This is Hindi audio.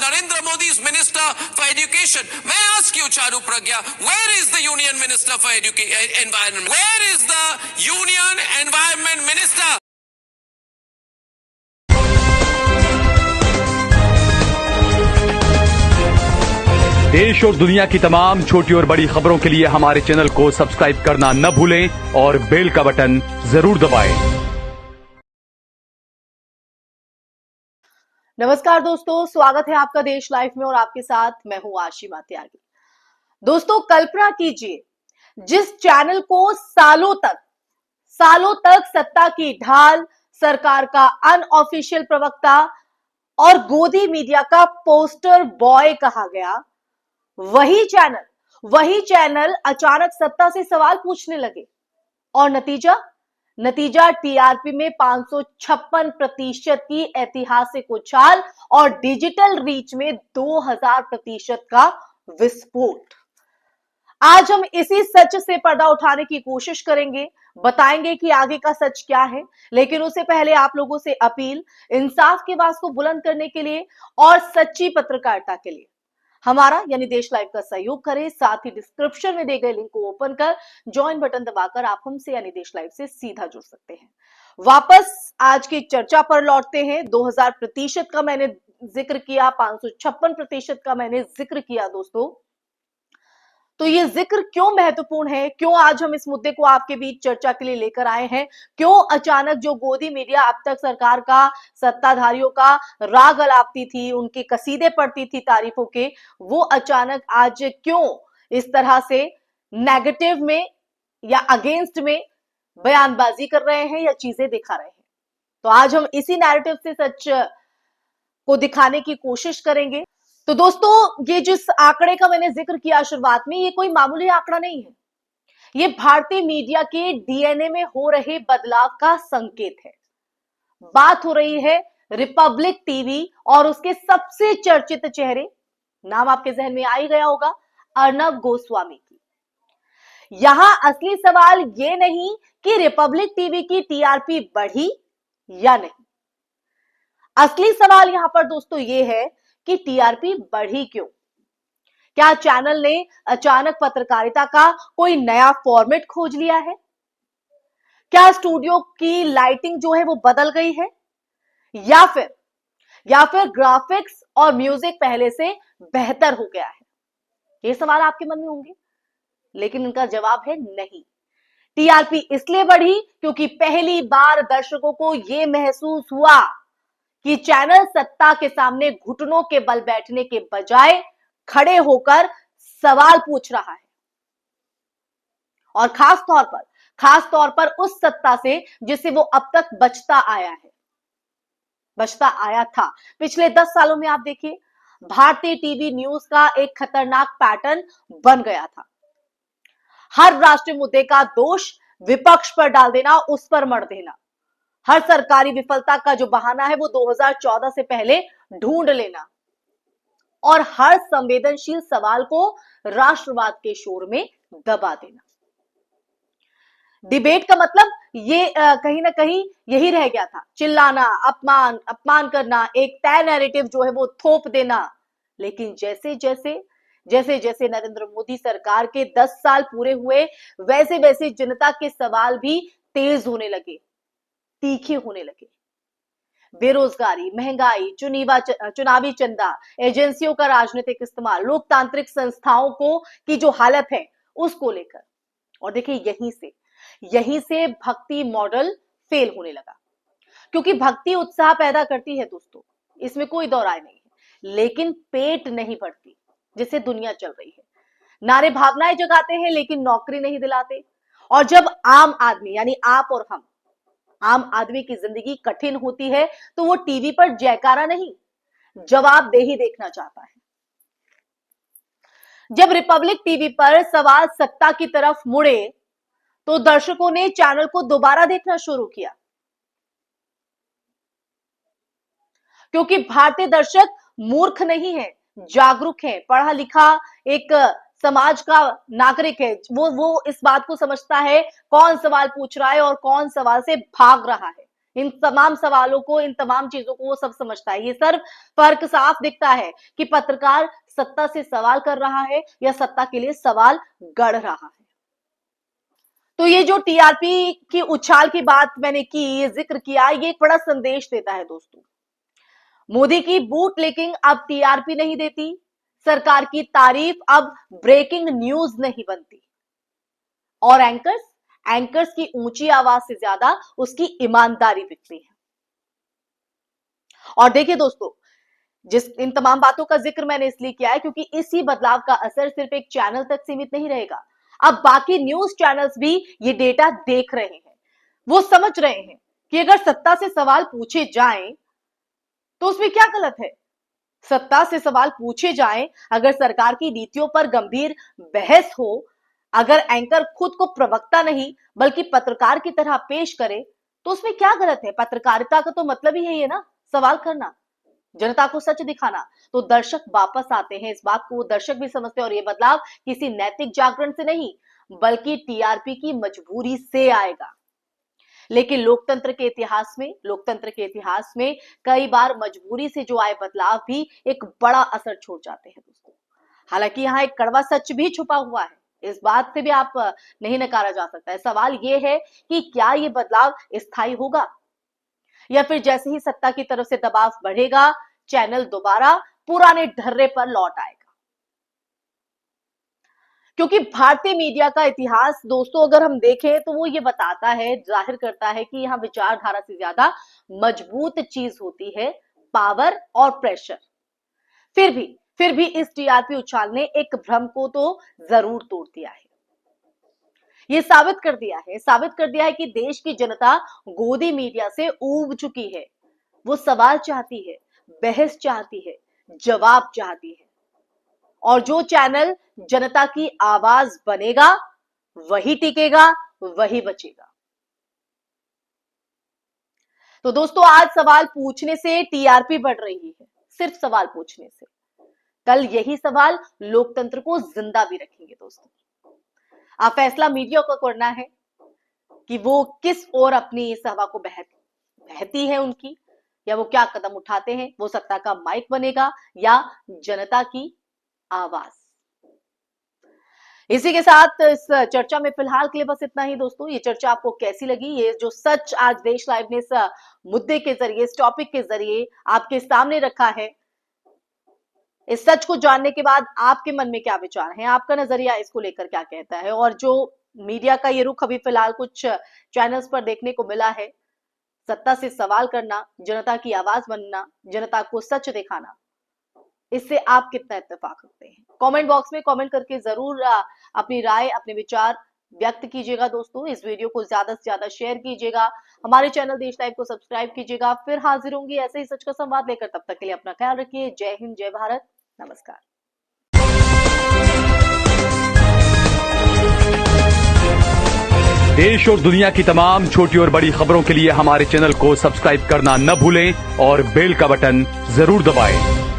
Narendra Modi's Minister for Education. May I ask you, Charu Pragya, where is the Union Minister for Environment? Where is the Union Environment Minister? देश और दुनिया की तमाम छोटी और बड़ी खबरों के लिए हमारे चैनल को सब्सक्राइब करना न भूलें और बेल का बटन जरूर दबाएं। नमस्कार दोस्तों, स्वागत है आपका देश लाइव में और आपके साथ मैं हूं आशिमा त्यागी। दोस्तों, कल्पना कीजिए, जिस चैनल को सालों तक सत्ता की ढाल, सरकार का अनऑफिशियल प्रवक्ता और गोदी मीडिया का पोस्टर बॉय कहा गया, वही चैनल अचानक सत्ता से सवाल पूछने लगे और नतीजा टीआरपी में 556% की ऐतिहासिक उछाल और डिजिटल रीच में 2000% का विस्फोट। आज हम इसी सच से पर्दा उठाने की कोशिश करेंगे, बताएंगे कि आगे का सच क्या है। लेकिन उससे पहले आप लोगों से अपील, इंसाफ की आवाज को बुलंद करने के लिए और सच्ची पत्रकारिता के लिए हमारा यानी देश लाइव का सहयोग करें। साथ ही डिस्क्रिप्शन में दिए गए लिंक को ओपन कर ज्वाइन बटन दबाकर आप हमसे यानी देश लाइव से सीधा जुड़ सकते हैं। वापस आज की चर्चा पर लौटते हैं। 2000% का मैंने जिक्र किया, 556% का मैंने जिक्र किया दोस्तों। तो ये जिक्र क्यों महत्वपूर्ण है, क्यों आज हम इस मुद्दे को आपके बीच चर्चा के लिए लेकर आए हैं, क्यों अचानक जो गोदी मीडिया अब तक सरकार का, सत्ताधारियों का राग अलापती थी, उनके कसीदे पढ़ती थी तारीफों के, वो अचानक आज क्यों इस तरह से नेगेटिव में या अगेंस्ट में बयानबाजी कर रहे हैं या चीजें दिखा रहे हैं। तो आज हम इसी नैरेटिव से सच को दिखाने की कोशिश करेंगे। तो दोस्तों, ये जिस आंकड़े का मैंने जिक्र किया शुरुआत में, ये कोई मामूली आंकड़ा नहीं है। ये भारतीय मीडिया के डीएनए में हो रहे बदलाव का संकेत है। बात हो रही है रिपब्लिक टीवी और उसके सबसे चर्चित चेहरे, नाम आपके जहन में आ ही गया होगा, अर्नब गोस्वामी की। यहां असली सवाल ये नहीं कि रिपब्लिक टीवी की टीआरपी बढ़ी या नहीं। असली सवाल यहां पर दोस्तों ये है कि टीआरपी बढ़ी क्यों? क्या चैनल ने अचानक पत्रकारिता का कोई नया फॉर्मेट खोज लिया है? क्या स्टूडियो की लाइटिंग जो है वो बदल गई है, या फिर ग्राफिक्स और म्यूजिक पहले से बेहतर हो गया है? ये सवाल आपके मन में होंगे, लेकिन इनका जवाब है नहीं। टीआरपी इसलिए बढ़ी क्योंकि पहली बार दर्शकों को यह महसूस हुआ कि चैनल सत्ता के सामने घुटनों के बल बैठने के बजाय खड़े होकर सवाल पूछ रहा है, और खास तौर पर उस सत्ता से जिसे वो अब तक बचता आया था। पिछले 10 सालों में आप देखिए, भारतीय टीवी न्यूज का एक खतरनाक पैटर्न बन गया था। हर राष्ट्रीय मुद्दे का दोष विपक्ष पर डाल देना, उस पर मर देना। हर सरकारी विफलता का जो बहाना है वो 2014 से पहले ढूंढ लेना, और हर संवेदनशील सवाल को राष्ट्रवाद के शोर में दबा देना। डिबेट का मतलब ये कहीं ना कहीं यही रह गया था, चिल्लाना, अपमान करना, एक तय नैरेटिव जो है वो थोप देना। लेकिन जैसे जैसे नरेंद्र मोदी सरकार के 10 साल पूरे हुए, वैसे जनता के सवाल भी तेज होने लगे, तीखे होने लगे। बेरोजगारी, महंगाई, चुनावी चंदा, एजेंसियों का राजनीतिक इस्तेमाल, लोकतांत्रिक संस्थाओं को की जो हालत है उसको लेकर। और देखिए, यहीं से भक्ति मॉडल फेल होने लगा, क्योंकि भक्ति उत्साह पैदा करती है दोस्तों, इसमें कोई दो राय नहीं है, लेकिन पेट नहीं भरती जिससे दुनिया चल रही है। नारे भावनाएं जगाते हैं लेकिन नौकरी नहीं दिलाते। और जब आम आदमी यानी आप और हम, आम आदमी की जिंदगी कठिन होती है तो वो टीवी पर जयकारा नहीं, जवाबदेही देखना चाहता है। जब रिपब्लिक टीवी पर सवाल सत्ता की तरफ मुड़े तो दर्शकों ने चैनल को दोबारा देखना शुरू किया, क्योंकि भारतीय दर्शक मूर्ख नहीं है, जागरूक है, पढ़ा लिखा एक समाज का नागरिक है। वो इस बात को समझता है कौन सवाल पूछ रहा है और कौन सवाल से भाग रहा है। इन तमाम सवालों को, इन तमाम चीजों को वो सब समझता है। ये सिर्फ फर्क साफ दिखता है कि पत्रकार सत्ता से सवाल कर रहा है या सत्ता के लिए सवाल गढ़ रहा है। तो ये जो टीआरपी की उछाल की बात मैंने की, ये जिक्र किया, ये एक बड़ा संदेश देता है दोस्तों। मोदी की बूट लेकिन अब टीआरपी नहीं देती, सरकार की तारीफ अब ब्रेकिंग न्यूज नहीं बनती, और एंकर्स की ऊंची आवाज से ज्यादा उसकी ईमानदारी बिकती है। और देखिए दोस्तों, इन तमाम बातों का जिक्र मैंने इसलिए किया है क्योंकि इसी बदलाव का असर सिर्फ एक चैनल तक सीमित नहीं रहेगा। अब बाकी न्यूज चैनल्स भी ये डेटा देख रहे हैं, वो समझ रहे हैं कि अगर सत्ता से सवाल पूछे जाएं तो उसमें क्या गलत है। सत्ता से सवाल पूछे जाएं, अगर सरकार की नीतियों पर गंभीर बहस हो, अगर एंकर खुद को प्रवक्ता नहीं बल्कि पत्रकार की तरह पेश करे, तो उसमें क्या गलत है। पत्रकारिता का तो मतलब ही है ना, सवाल करना, जनता को सच दिखाना। तो दर्शक वापस आते हैं, इस बात को वो दर्शक भी समझते हैं, और ये बदलाव किसी नैतिक जागरण से नहीं बल्कि टीआरपी की मजबूरी से आएगा। लेकिन लोकतंत्र के इतिहास में कई बार मजबूरी से जो आए बदलाव भी एक बड़ा असर छोड़ जाते हैं दोस्तों। हालांकि यहाँ एक कड़वा सच भी छुपा हुआ है, इस बात से भी आप नहीं नकारा जा सकता है। सवाल ये है कि क्या ये बदलाव स्थायी होगा, या फिर जैसे ही सत्ता की तरफ से दबाव बढ़ेगा, चैनल दोबारा पुराने ढर्रे पर लौट आएगा। क्योंकि भारतीय मीडिया का इतिहास दोस्तों अगर हम देखें तो वो ये बताता है, जाहिर करता है कि यहाँ विचारधारा से ज्यादा मजबूत चीज होती है पावर और प्रेशर। फिर भी इस टीआरपी उछाल ने एक भ्रम को तो जरूर तोड़ दिया है। ये साबित कर दिया है कि देश की जनता गोदी मीडिया से ऊब चुकी है। वो सवाल चाहती है, बहस चाहती है, जवाब चाहती है, और जो चैनल जनता की आवाज बनेगा वही टिकेगा, वही बचेगा। तो दोस्तों, आज सवाल पूछने से टीआरपी बढ़ रही है, सिर्फ सवाल पूछने से। कल यही सवाल लोकतंत्र को जिंदा भी रखेंगे दोस्तों। आप फैसला मीडिया को करना है कि वो किस ओर अपनी इस हवा को बहती है उनकी, या वो क्या कदम उठाते हैं। वो सत्ता का माइक बनेगा या जनता की आवाज। इसी के साथ इस चर्चा में फिलहाल के लिए बस इतना ही दोस्तों। ये चर्चा आपको कैसी लगी, ये जो सच आज देश लाइव ने इस मुद्दे के जरिए, इस टॉपिक के जरिए आपके सामने रखा है, इस सच को जानने के बाद आपके मन में क्या विचार हैं, आपका नजरिया इसको लेकर क्या कहता है। और जो मीडिया का ये रुख अभी फिलहाल कुछ चैनल्स पर देखने को मिला है, सत्ता से सवाल करना, जनता की आवाज बनना, जनता को सच दिखाना, इससे आप कितना इत्तेफाक रखते हैं। कमेंट बॉक्स में कमेंट करके जरूर अपनी राय, अपने विचार व्यक्त कीजिएगा दोस्तों। इस वीडियो को ज्यादा से ज्यादा शेयर कीजिएगा, हमारे चैनल देश लाइव को सब्सक्राइब कीजिएगा। फिर हाजिर होंगे ऐसे ही सच का संवाद लेकर, तब तक के लिए अपना ख्याल रखिए। जय हिंद, जय भारत, नमस्कार। देश और दुनिया की तमाम छोटी और बड़ी खबरों के लिए हमारे चैनल को सब्सक्राइब करना न भूलें और बेल का बटन जरूर दबाएं।